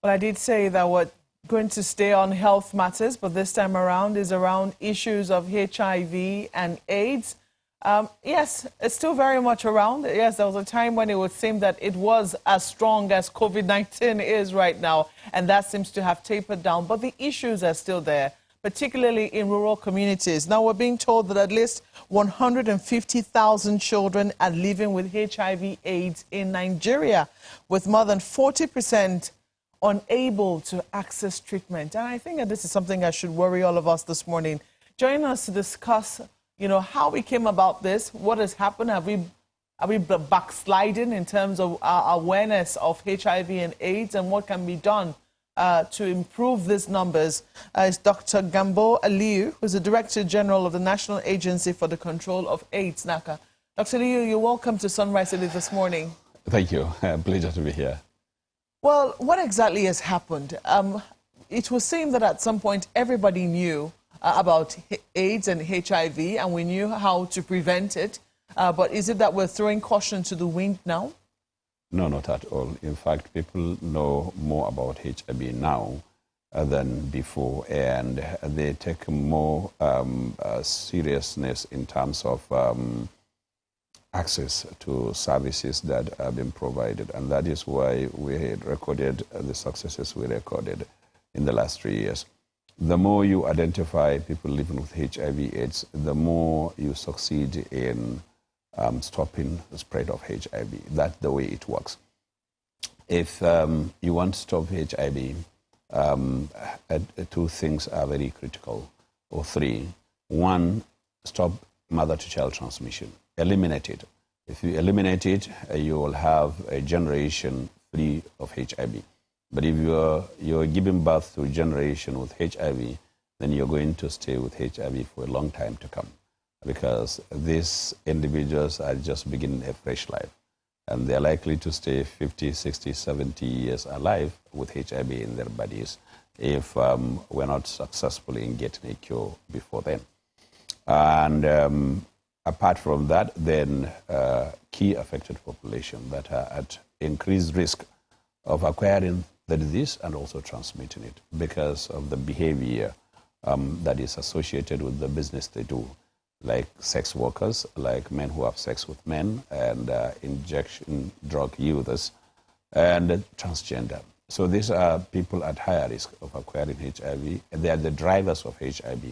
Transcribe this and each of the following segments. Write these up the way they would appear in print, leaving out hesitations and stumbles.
Well, I did say that we're going to stay on health matters, but this time around is around issues of HIV and AIDS. Yes, it's still very much around. Yes, there was a time when it would seem that it was as strong as COVID-19 is right now, and that seems to have tapered down. But the issues are still there, particularly in rural communities. Now, we're being told that at least 150,000 children are living with HIV/AIDS in Nigeria, with more than 40% unable to access treatment. And I think that this is something that should worry all of us this morning. Join us to discuss, how we came about this, what has happened. Are we backsliding in terms of our awareness of HIV and AIDS, and what can be done to improve these numbers? Is Dr. Gambo Aliyu, who's the Director General of the National Agency for the Control of AIDS, NACA. Dr. Aliyu, you're welcome to Sunrise Elite this morning. Thank you. Pleasure to be here. Well, what exactly has happened? It would seem that at some point everybody knew about AIDS and HIV, and we knew how to prevent it. But is it that we're throwing caution to the wind now? No, not at all. In fact, people know more about HIV now than before, and they take more seriousness in terms of access to services that have been provided. And that is why we had recorded the successes we recorded in the last 3 years. The more you identify people living with HIV/AIDS, the more you succeed in stopping the spread of HIV. That's the way it works. If you want to stop HIV, two things are very critical, or three. One, stop mother-to-child transmission. Eliminate it. If you eliminate it, you will have a generation free of HIV. But if you're giving birth to a generation with HIV, then you're going to stay with HIV for a long time to come, because these individuals are just beginning a fresh life, and they're likely to stay 50, 60, 70 years alive with HIV in their bodies if we're not successful in getting a cure before then. And apart from that, then key affected population that are at increased risk of acquiring the disease and also transmitting it because of the behavior that is associated with the business they do, like sex workers, like men who have sex with men, and injection drug users, and transgender. So these are people at higher risk of acquiring HIV, and they are the drivers of HIV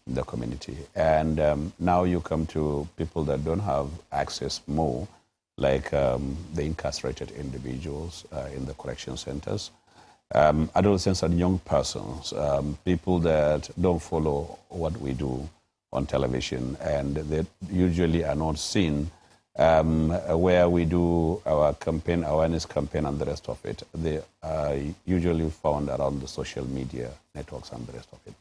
in the community. And now you come to people that don't have access more, like the incarcerated individuals in the correction centers, adolescents and young persons, people that don't follow what we do on television, and they usually are not seen where we do our campaign, awareness campaign, and the rest of it. They are usually found around the social media networks and the rest of it.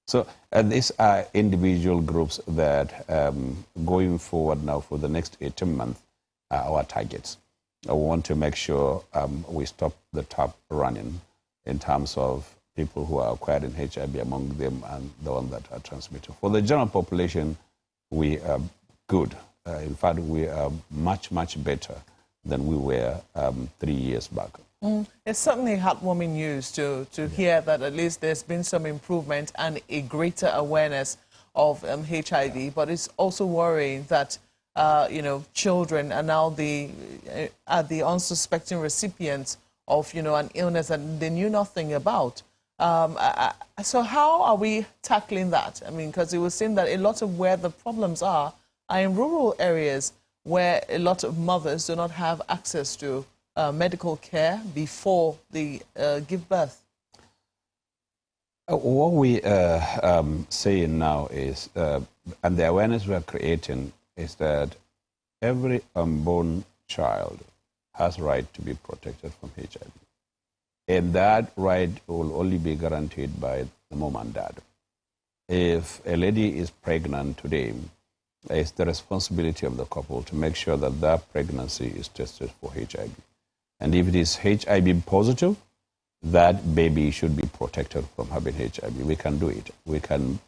So these are individual groups that going forward now for the next 18 months are our targets. I want to make sure we stop the tap running in terms of people who are acquiring HIV among them and the ones that are transmitted. For the general population, we are good. In fact, we are much, much better than we were 3 years back. It's certainly heartwarming news to hear that at least there's been some improvement and a greater awareness of HIV, but it's also worrying that children are now the unsuspecting recipients of an illness that they knew nothing about. So how are we tackling that? I mean, because it would seem that a lot of where the problems are in rural areas where a lot of mothers do not have access to medical care before they give birth. What we are saying now is, and the awareness we are creating, is that every unborn child has right to be protected from HIV. And that right will only be guaranteed by the mom and dad. If a lady is pregnant today, it's the responsibility of the couple to make sure that that pregnancy is tested for HIV. And if it is HIV positive, that baby should be protected from having HIV. We can do it. We can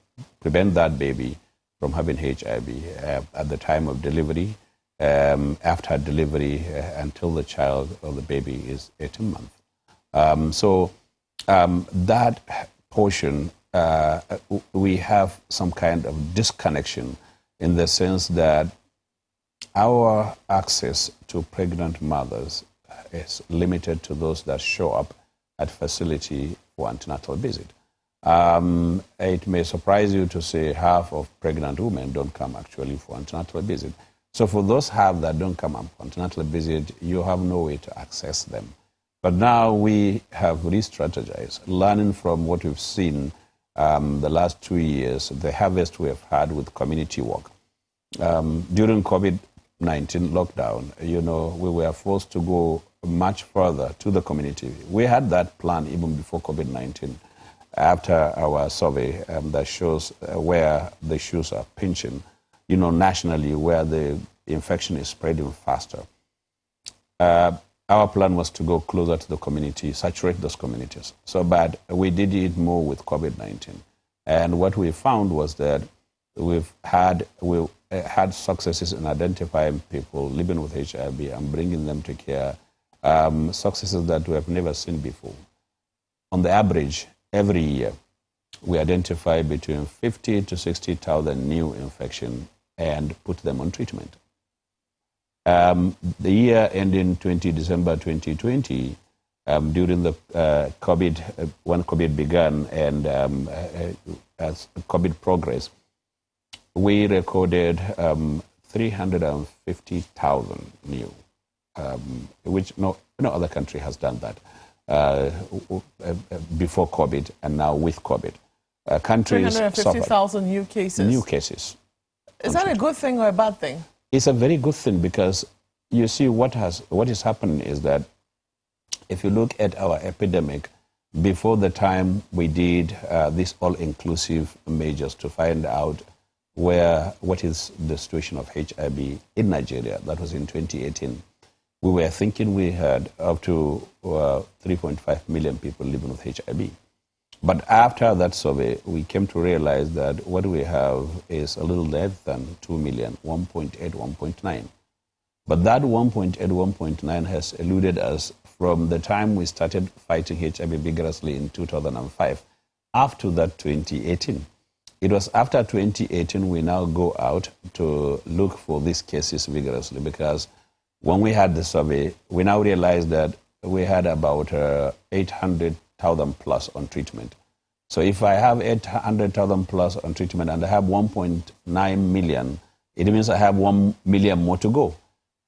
prevent that baby from having HIV at the time of delivery, after delivery, until the child or the baby is 18 months. That portion, we have some kind of disconnection in the sense that our access to pregnant mothers is limited to those that show up at facility for antenatal visit. It may surprise you to say half of pregnant women don't come actually for antenatal visit. So for those half that don't come up for antenatal visit, you have no way to access them. But now we have re-strategized, learning from what we've seen the last 2 years, the harvest we have had with community work. During COVID-19 lockdown, we were forced to go much further to the community. We had that plan even before COVID-19. After our survey that shows where the shoes are pinching, nationally where the infection is spreading faster. Our plan was to go closer to the community, saturate those communities. But we did it more with COVID-19. And what we found was that we had successes in identifying people living with HIV and bringing them to care, successes that we have never seen before. On the average, every year, we identify between 50 to 60,000 new infections and put them on treatment. The year ending December 2020, during the COVID, when COVID began and as COVID progressed, we recorded 350,000 new, which no other country has done that. Before COVID and now with COVID. Countries 350,000 new cases. New cases. Is that a good thing or a bad thing? It's a very good thing because you see what is happening is that if you look at our epidemic, before the time we did these all-inclusive measures to find out what is the situation of HIV in Nigeria, that was in 2018, we were thinking we had up to 3.5 million people living with HIV. But after that survey, we came to realize that what we have is a little less than 2 million, 1.8, 1.9. But that 1.8, 1.9 has eluded us from the time we started fighting HIV vigorously in 2005 up to that 2018. It was after 2018 we now go out to look for these cases vigorously because when we had the survey, we now realized that we had about 800,000 plus on treatment. So if I have 800,000 plus on treatment and I have 1.9 million, it means I have 1 million more to go.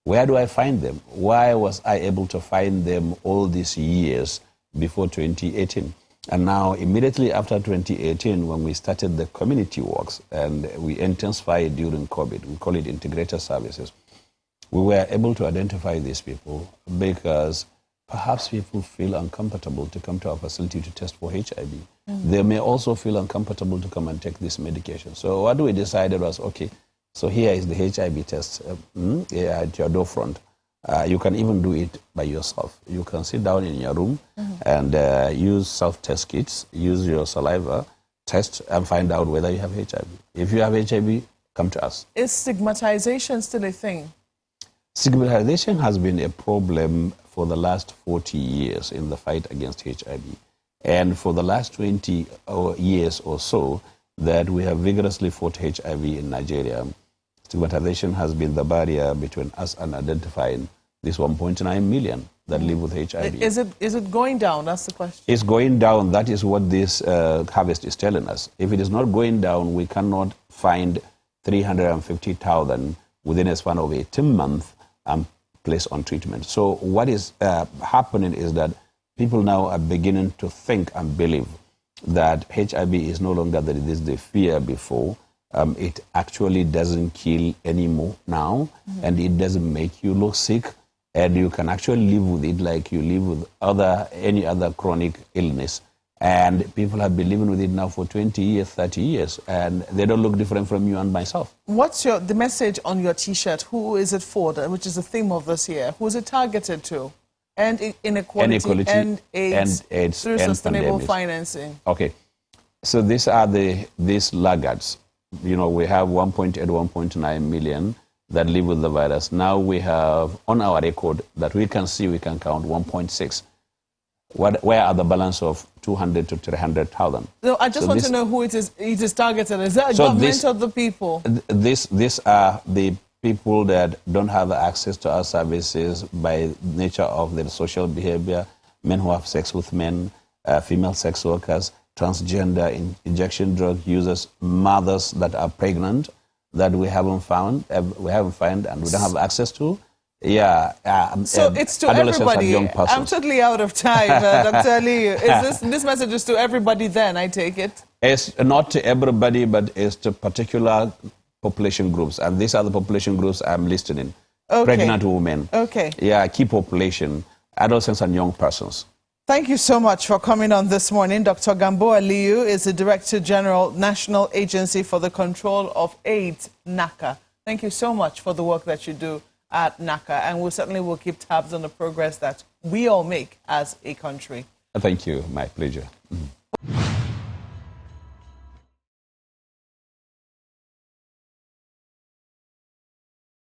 Where do I find them? Why was I able to find them all these years before 2018? And now, immediately after 2018, when we started the community works and we intensified during COVID, we call it integrated services, we were able to identify these people because perhaps people feel uncomfortable to come to our facility to test for HIV. Mm-hmm. They may also feel uncomfortable to come and take this medication. So what we decided was, okay, so here is the HIV test at your door front. You can even do it by yourself. You can sit down in your room and use self-test kits, use your saliva, test and find out whether you have HIV. If you have HIV, come to us. Is stigmatization still a thing? Stigmatization has been a problem for the last 40 years in the fight against HIV. And for the last 20 years or so that we have vigorously fought HIV in Nigeria, stigmatization has been the barrier between us and identifying this 1.9 million that live with HIV. Is it going down? That's the question. It's going down. That is what this harvest is telling us. If it is not going down, we cannot find 350,000 within a span of 18 months and place on treatment. So what is happening is that people now are beginning to think and believe that HIV is no longer that it is the fear before. It actually doesn't kill anymore now, and it doesn't make you look sick, and you can actually live with it like you live with any other chronic illness. And people have been living with it now for 20 years, 30 years, and they don't look different from you and myself. What's the message on your T-shirt? Who is it for, which is the theme of this year? Who is it targeted to? And inequality and AIDS through sustainable financing. Okay, so these are these laggards. We have 1.8, 1.9 million that live with the virus. Now we have on our record that we can count 1.6. Where are the balance of 200 to 300,000? No, I just want to know who it is targeted. Is that government or the people? These are the people that don't have access to our services by nature of their social behavior, men who have sex with men, female sex workers, transgender, injection drug users, mothers that are pregnant that we haven't found and we don't have access to. Yeah. So it's to everybody. I'm totally out of time, Dr. Ali. This message is to everybody then, I take it? It's not to everybody, but it's to particular population groups. And these are the population groups I'm listed in. Okay. Pregnant women. Okay. Yeah, key population, adolescents and young persons. Thank you so much for coming on this morning. Dr. Gambo Aliyu is the Director General, National Agency for the Control of AIDS, NACA. Thank you so much for the work that you do at NACA, and we certainly will keep tabs on the progress that we all make as a country. Thank you. My pleasure.